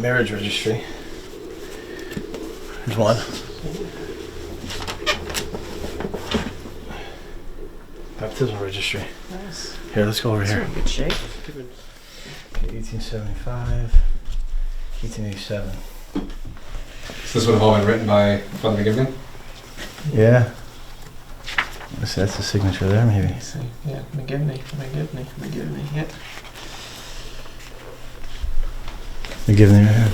marriage registry. There's one. Baptismal registry. Nice. Here, let's go over here. In good shape. 1875, 1887. So this would have all been written by Father McGivney? Yeah. That's the signature there, maybe. Let's see. Yeah, McGivney, yeah. McGivney right here.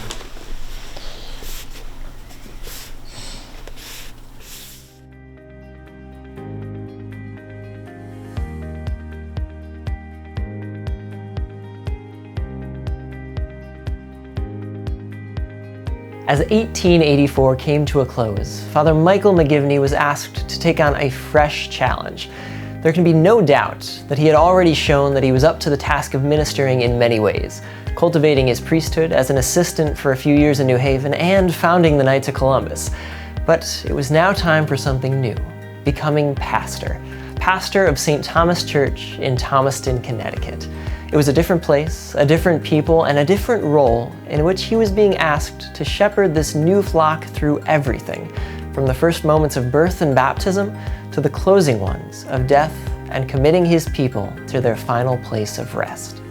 As 1884 came to a close, Father Michael McGivney was asked to take on a fresh challenge. There can be no doubt that he had already shown that he was up to the task of ministering in many ways, cultivating his priesthood as an assistant for a few years in New Haven and founding the Knights of Columbus. But it was now time for something new, becoming pastor of St. Thomas Church in Thomaston, Connecticut. It was a different place, a different people, and a different role in which he was being asked to shepherd this new flock through everything, from the first moments of birth and baptism to the closing ones of death and committing his people to their final place of rest.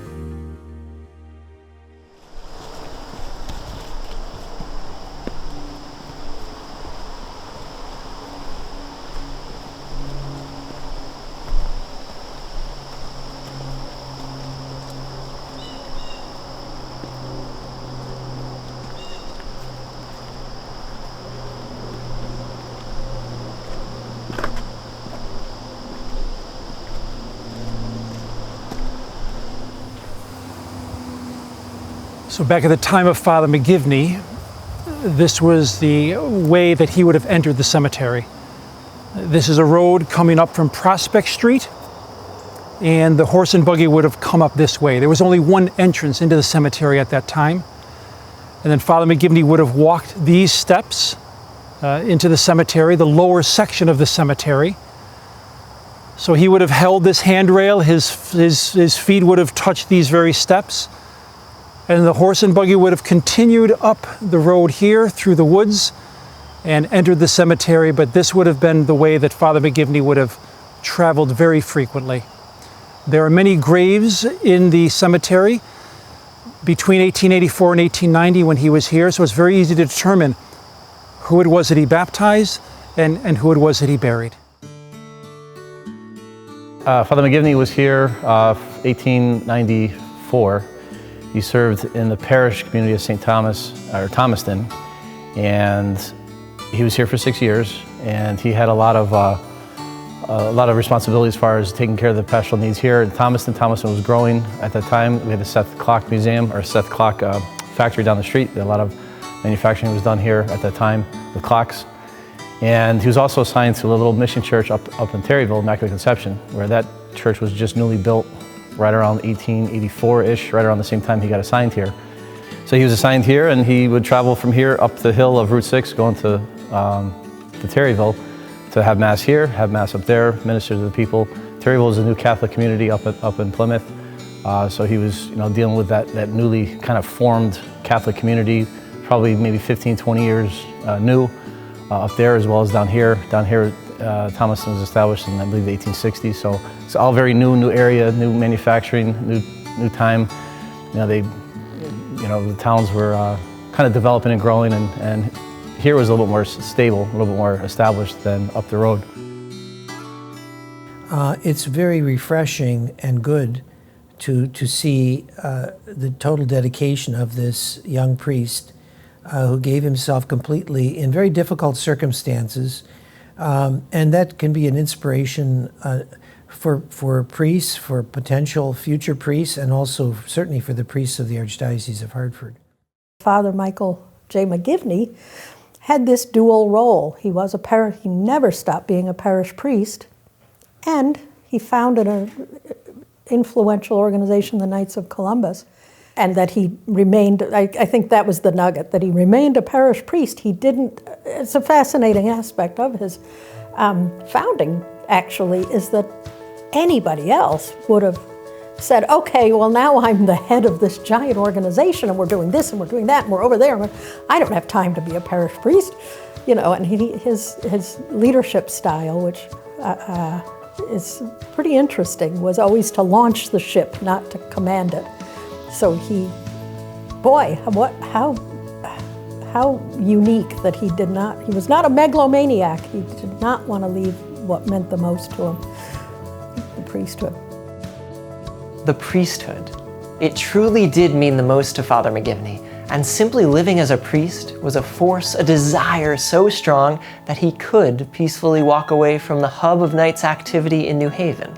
So back at the time of Father McGivney, this was the way that he would have entered the cemetery. This is a road coming up from Prospect Street, and the horse and buggy would have come up this way. There was only one entrance into the cemetery at that time. And then Father McGivney would have walked these steps into the cemetery, the lower section of the cemetery. So he would have held this handrail, his feet would have touched these very steps. And the horse and buggy would have continued up the road here through the woods and entered the cemetery, but this would have been the way that Father McGivney would have traveled very frequently. There are many graves in the cemetery between 1884 and 1890 when he was here, so it's very easy to determine who it was that he baptized and who it was that he buried. Father McGivney was here 1894. He served in the parish community of St. Thomas, or Thomaston, and he was here for 6 years, and he had a lot of responsibility as far as taking care of the pastoral needs here in Thomaston. Thomaston was growing at that time. We had the Seth Clock Museum, or Seth Clock factory down the street. A lot of manufacturing was done here at that time with clocks. And he was also assigned to a little mission church up in Terryville, Immaculate Conception, where that church was just newly built right around 1884-ish, right around the same time he got assigned here. So he was assigned here, and he would travel from here up the hill of Route 6 going to Terryville to have Mass here, have Mass up there, minister to the people. Terryville is a new Catholic community up in Plymouth. So he was dealing with that newly kind of formed Catholic community, probably maybe 15, 20 years new up there, as well as down here. Down here, Thomaston was established in, I believe, the 1860s. So it's all very new area, new manufacturing, new time. The towns were kind of developing and growing, and here was a little bit more stable, a little bit more established than up the road. It's very refreshing and good to see the total dedication of this young priest who gave himself completely in very difficult circumstances. And that can be an inspiration for priests, for potential future priests, and also certainly for the priests of the Archdiocese of Hartford. Father Michael J. McGivney had this dual role. He was he never stopped being a parish priest, and he founded an influential organization, the Knights of Columbus, and that he remained, I think that was the nugget, that he remained a parish priest. He didn't, it's a fascinating aspect of his founding, actually, is that anybody else would have said, okay, well now I'm the head of this giant organization and we're doing this and we're doing that and we're over there. I don't have time to be a parish priest, and his leadership style, which is pretty interesting, was always to launch the ship, not to command it. So how unique that he was not a megalomaniac. He did not want to leave what meant the most to him, the priesthood. The priesthood. It truly did mean the most to Father McGivney, and simply living as a priest was a force, a desire so strong that he could peacefully walk away from the hub of night's activity in New Haven.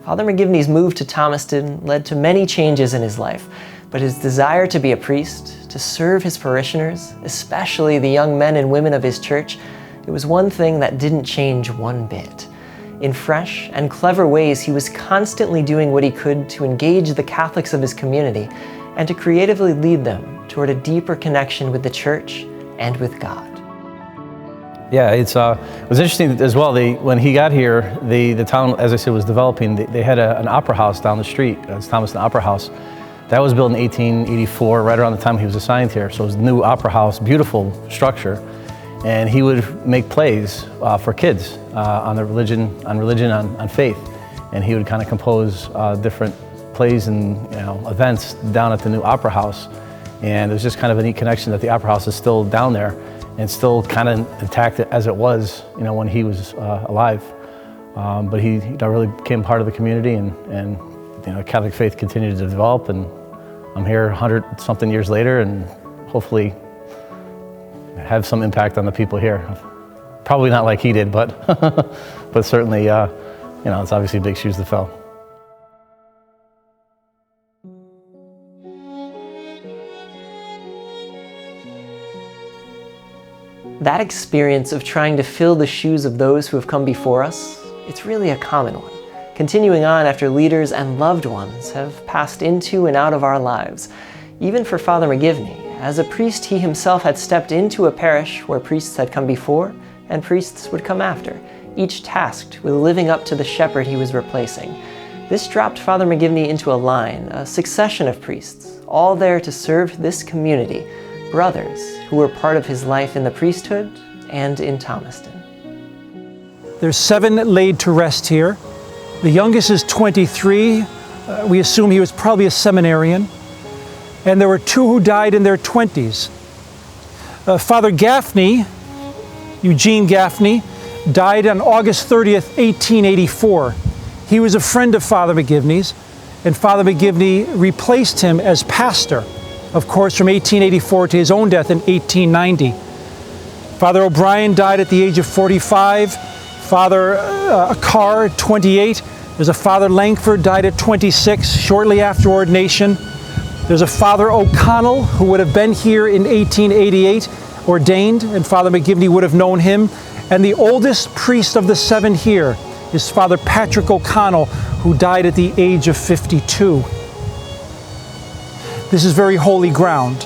Father McGivney's move to Thomaston led to many changes in his life, but his desire to be a priest, to serve his parishioners, especially the young men and women of his church, it was one thing that didn't change one bit. In fresh and clever ways, he was constantly doing what he could to engage the Catholics of his community and to creatively lead them toward a deeper connection with the church and with God. Yeah, it was interesting as well. When he got here, the town, as I said, was developing. They had an opera house down the street. It's Thomaston Opera House. That was built in 1884, right around the time he was assigned here. So it was a new opera house, beautiful structure. And he would make plays for kids on religion, on faith. And he would kind of compose different plays and events down at the new opera house. And it was just kind of a neat connection that the opera house is still down there and still kind of intact as it was, when he was alive. But he really became part of the community, and Catholic faith continued to develop. And I'm here 100-something years later, and hopefully have some impact on the people here. Probably not like he did, but but certainly, it's obviously big shoes to fill. That experience of trying to fill the shoes of those who have come before us, it's really a common one, continuing on after leaders and loved ones have passed into and out of our lives. Even for Father McGivney, as a priest, he himself had stepped into a parish where priests had come before and priests would come after, each tasked with living up to the shepherd he was replacing. This dropped Father McGivney into a line, a succession of priests, all there to serve this community, brothers who were part of his life in the priesthood and in Thomaston. There's 7 laid to rest here. The youngest is 23. We assume he was probably a seminarian. And there were 2 who died in their 20s. Father Gaffney, Eugene Gaffney, died on August 30th, 1884. He was a friend of Father McGivney's, and Father McGivney replaced him as pastor, of course, from 1884 to his own death in 1890. Father O'Brien died at the age of 45. Father Carr, 28. There's a Father Langford, died at 26, shortly after ordination. There's a Father O'Connell, who would have been here in 1888, ordained, and Father McGivney would have known him. And the oldest priest of the 7 here is Father Patrick O'Connell, who died at the age of 52. This is very holy ground.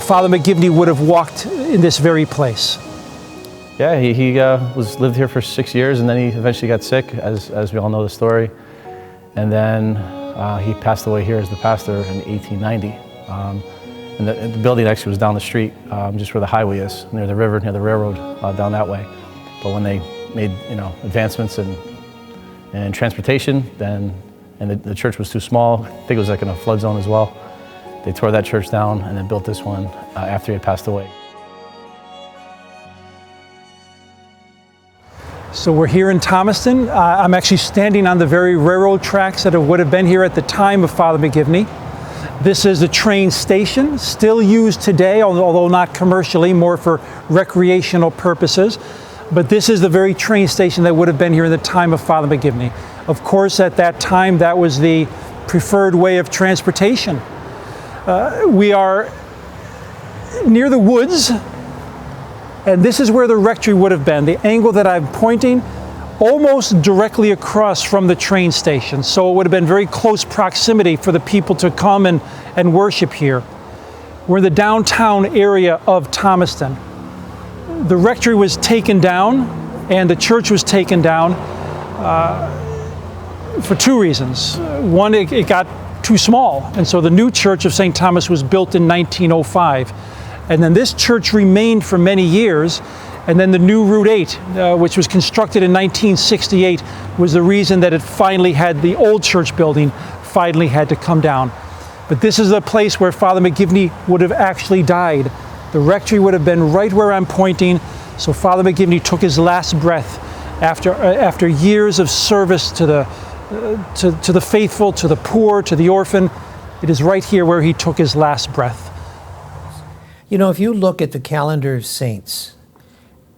Father McGivney would have walked in this very place. Yeah, he lived here for 6 years, and then he eventually got sick, as we all know the story. And then he passed away here as the pastor in 1890. And the building actually was down the street, just where the highway is, near the river, near the railroad, down that way. But when they made advancements in transportation, and the church was too small, I think it was like in a flood zone as well, they tore that church down and then built this one after he had passed away. So we're here in Thomaston. I'm actually standing on the very railroad tracks that would have been here at the time of Father McGivney. This is the train station, still used today, although not commercially, more for recreational purposes. But this is the very train station that would have been here in the time of Father McGivney. Of course, at that time, that was the preferred way of transportation. We are near the woods, and this is where the rectory would have been. The angle that I'm pointing, almost directly across from the train station. So it would have been very close proximity for the people to come and worship here. We're in the downtown area of Thomaston. The rectory was taken down and the church was taken down. for two reasons. One, it got too small, and so the new church of St. Thomas was built in 1905. And then this church remained for many years, and then the new Route 8, which was constructed in 1968, was the reason that it finally had, the old church building finally had to come down. But this is the place where Father McGivney would have actually died. The rectory would have been right where I'm pointing, so Father McGivney took his last breath after years of service to the faithful, to the poor, to the orphan. It is right here where he took his last breath. You know, if you look at the calendar of saints,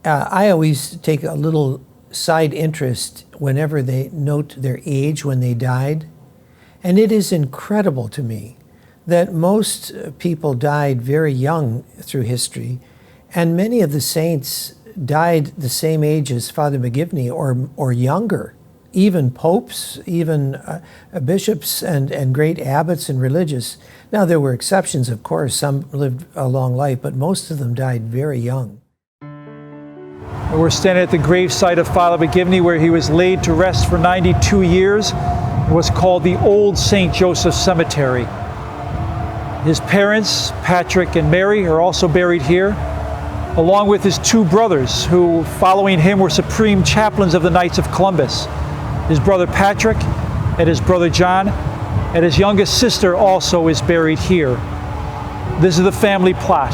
I always take a little side interest whenever they note their age when they died. And it is incredible to me that most people died very young through history, and many of the saints died the same age as Father McGivney or younger. Even popes, even bishops and great abbots and religious. Now, there were exceptions, of course. Some lived a long life, but most of them died very young. We're standing at the gravesite of Father McGivney, where he was laid to rest for 92 years. It was called the Old St. Joseph Cemetery. His parents, Patrick and Mary, are also buried here, along with his two brothers, who, following him, were supreme chaplains of the Knights of Columbus. His brother Patrick and his brother John, and his youngest sister also is buried here. This is the family plot.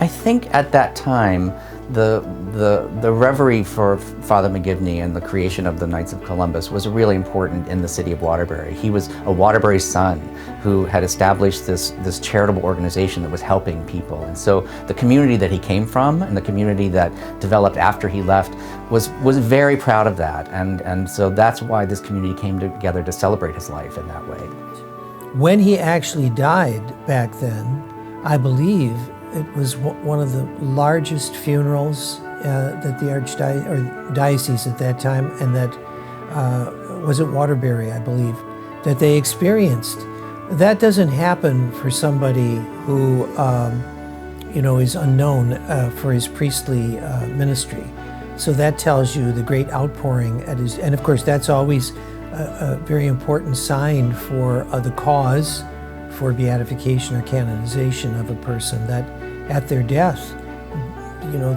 I think at that time, the reverie for Father McGivney and the creation of the Knights of Columbus was really important in the city of Waterbury. He was a Waterbury son who had established this charitable organization that was helping people. And so the community that he came from and the community that developed after he left was very proud of that. And so that's why this community came together to celebrate his life in that way. When he actually died back then, I believe it was one of the largest funerals that the archdiocese at that time, and that was at Waterbury, I believe, that they experienced. That doesn't happen for somebody who, is unknown for his priestly ministry. So that tells you the great outpouring at his, and of course that's always a very important sign for the cause for beatification or canonization of a person, that at their death,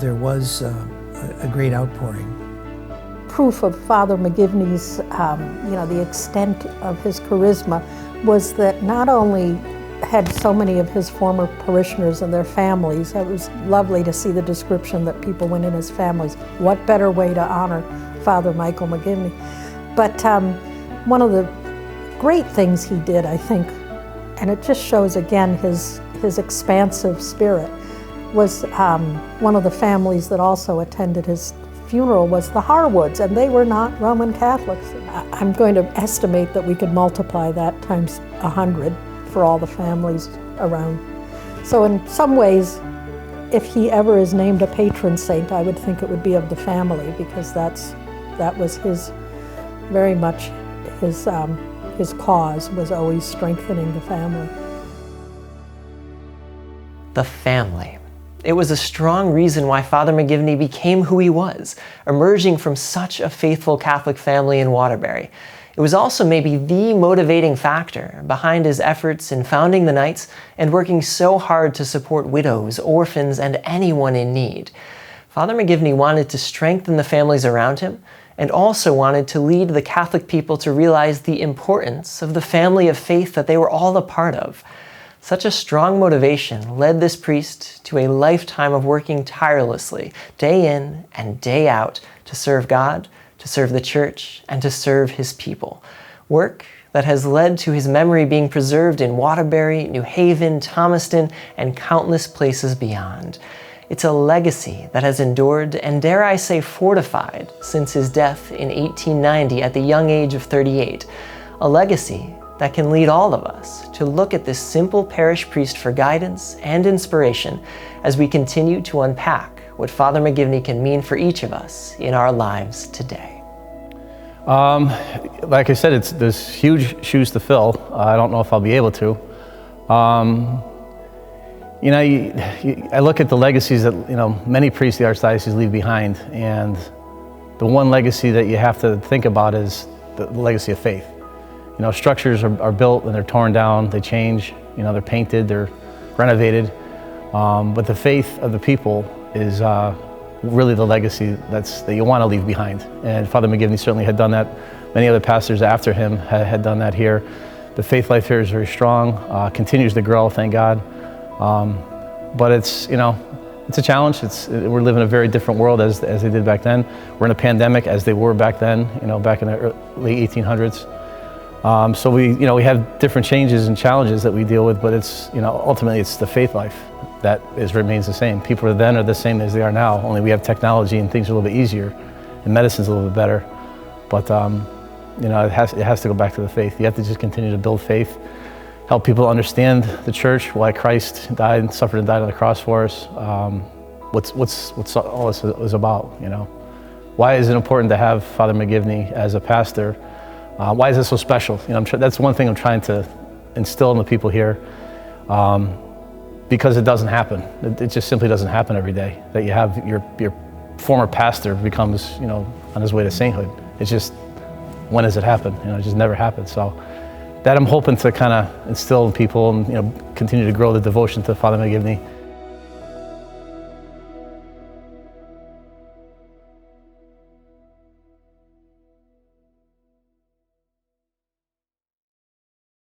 there was a great outpouring. Proof of Father McGivney's, the extent of his charisma was that not only had so many of his former parishioners and their families, it was lovely to see the description that people went in as families. What better way to honor Father Michael McGivney? But one of the great things he did, I think, and it just shows again his expansive spirit, was one of the families that also attended his funeral was the Harwoods, and they were not Roman Catholics. I'm going to estimate that we could multiply that times 100 for all the families around. So in some ways, if he ever is named a patron saint, I would think it would be of the family, because that was very much his cause was always strengthening the family. The family. It was a strong reason why Father McGivney became who he was, emerging from such a faithful Catholic family in Waterbury. It was also maybe the motivating factor behind his efforts in founding the Knights and working so hard to support widows, orphans, and anyone in need. Father McGivney wanted to strengthen the families around him, and also wanted to lead the Catholic people to realize the importance of the family of faith that they were all a part of. Such a strong motivation led this priest to a lifetime of working tirelessly, day in and day out, to serve God, to serve the Church, and to serve his people. Work that has led to his memory being preserved in Waterbury, New Haven, Thomaston, and countless places beyond. It's a legacy that has endured and, dare I say, fortified since his death in 1890 at the young age of 38. A legacy that can lead all of us to look at this simple parish priest for guidance and inspiration as we continue to unpack what Father McGivney can mean for each of us in our lives today. Like I said, there's huge shoes to fill. I don't know if I'll be able to. I look at the legacies that many priests of the archdiocese leave behind, and the one legacy that you have to think about is the legacy of faith. You know, structures are built and they're torn down, they change, you know, they're painted, they're renovated. But the faith of the people is really the legacy that you want to leave behind. And Father McGivney certainly had done that. Many other pastors after him had done that here. The faith life here is very strong, continues to grow, thank God. But it's, you know, it's a challenge. We're living in a very different world as they did back then. We're in a pandemic as they were back then, you know, back in the late 1800s. So we have different changes and challenges that we deal with, but it's, you know, ultimately it's the faith life that remains the same. People then are the same as they are now, only we have technology and things are a little bit easier, and medicine's a little bit better. But you know, it has to go back to the faith. You have to just continue to build faith, help people understand the church, why Christ died and suffered and died on the cross for us. What's all this is about, you know? Why is it important to have Father McGivney as a pastor? Why is it so special? You know, that's one thing I'm trying to instill in the people here, because it doesn't happen. It just simply doesn't happen every day that you have your former pastor becomes, you know, on his way to sainthood. It's just, when does it happen? You know, it just never happens. So that I'm hoping to kind of instill in people and, you know, continue to grow the devotion to Father McGivney.